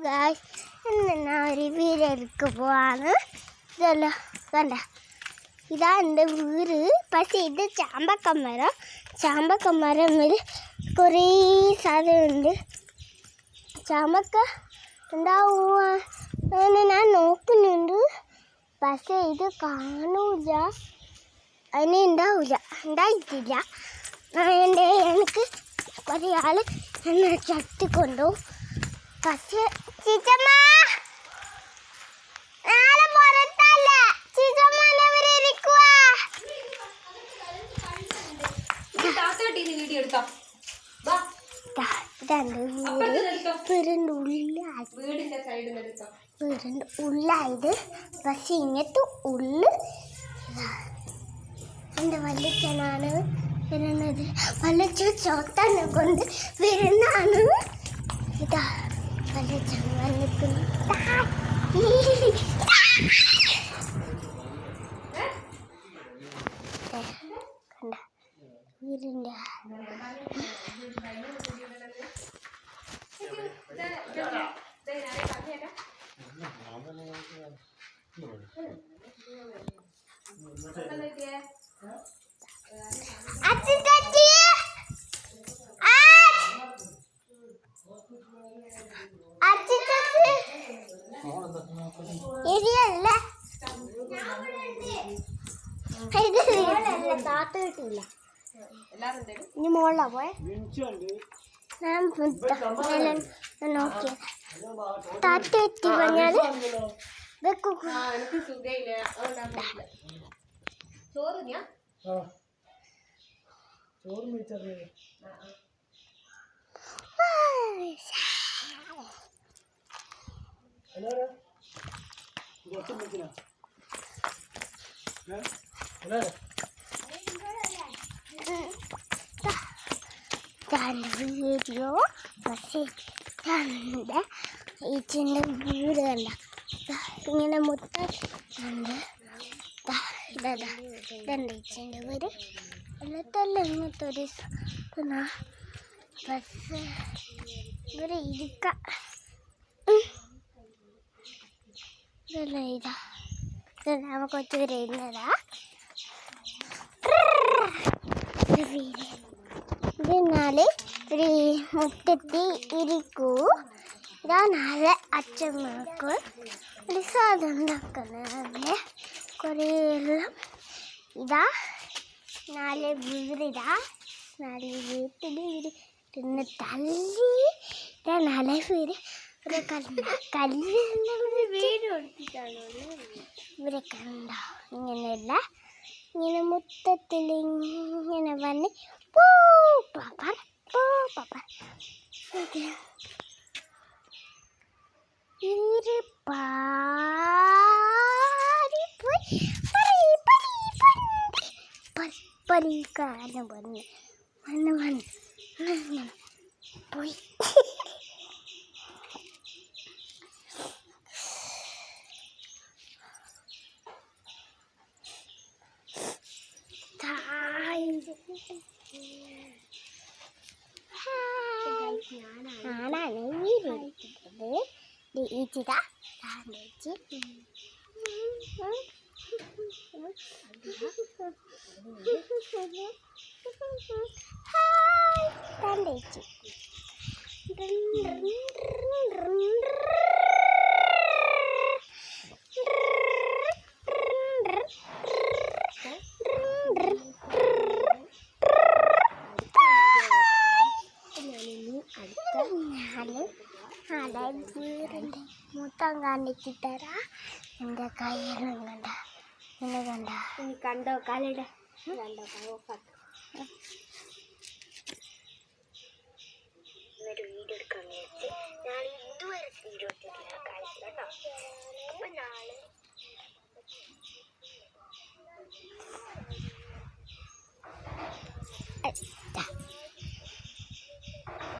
Guys ഇന്ന് ഞാൻ ഒരു വീട്ടിലേക്ക് പോവാണ്. ഇതല്ല കണ്ട, ഇതാ എൻ്റെ വീട്. പക്ഷേ ഇത് ചാമ്പക്കമരം കുറേ സാധനമുണ്ട്. ചാമ്പക്ക ഉണ്ടാവുക ഞാൻ നോക്കുന്നുണ്ട്, പക്ഷേ ഇത് കാണൂല, അതിന് ഉണ്ടായിട്ടില്ല. എനിക്ക് കുറേ ആൾ എന്നെ ചട്ടിക്കൊണ്ടുപോകും. പക്ഷേ ചീച്ചമ്മ നാളെ പുറത്തല്ല, ചീച്ചമ്മനെ ഇരിക്കുക. വീടിൻ്റെ ഉള്ളായത്, പക്ഷെ ഇങ്ങനത്തെ ഉള്ള് എൻ്റെ വല്യച്ഛനാണ് വരുന്നത്. വല്യച്ഛൻ ചോത്തനെ കൊണ്ട് വരുന്നതാണ്. ഇതാ വല്യച്ഛൻ വന്നിട്ടുണ്ട്. കണ്ട വീടിൻ്റെ താത്ത കിട്ടിയില്ല. ഇനി മോളിലാ പോയെ. ഞാൻ നോക്കിയത് താത്ത എത്തി പറഞ്ഞാൽ വെക്കൂ. വീഡിയോ പക്ഷേ ഈച്ചൻ്റെ വീട് കണ്ട ഇങ്ങനെ മുട്ടുണ്ട്. ഇതുണ്ട് ഈച്ചൻ്റെ വീട്. എന്നിട്ടല്ല ഇങ്ങനത്തെ ഒരു ബസ് ഇവിടെ ഇരിക്കാം. ഇതല്ല ഇതാ നമുക്ക് ഒത്തിരി ഇരുന്നതാ വീട്. ഇതിനാല് ഒരു മുറ്റത്തി ഇരിക്കൂ. ഇതാ നാളെ അച്ഛമ്മക്ക് ഒരു സാധനം ഉണ്ടാക്കുന്നത് കുറേ എല്ലാം. ഇതാ നാല് വീടിതാ, നാല് വീട്ടിൽ പിന്നെ തല്ലി. ഇതാ നാളെ വീട് ഒരു കല്ല് വീട് കൊടുത്തിട്ടാണോ ഇവരൊക്കെ ഉണ്ടാവും. ഇങ്ങനെയല്ല, ഇങ്ങനെ മുറ്റത്തിൽ ഇങ്ങനെ വന്ന് പൂ പാപ്പാ പരിക്കാരം വന്ന് പോയി. ഞാനാണ് വീടെടുത്തത്. ഈച്ചിതാ തണ്ടേച്ചി വീടിൻ്റെ മൊത്തം കാണിച്ചിട്ടരാ. എൻ്റെ കയ്യെല്ലാം കണ്ട എന്നെ കണ്ടോ കാലിടെ കണ്ടോ ഒരു വീഡിയോ എടുക്കാൻ വിചാരിച്ച് ഞാൻ ഇതുവരെ വീഡിയോ എടുത്തിട്ടില്ല കാണിച്ചില്ല കേട്ടോ. അപ്പം നാളെ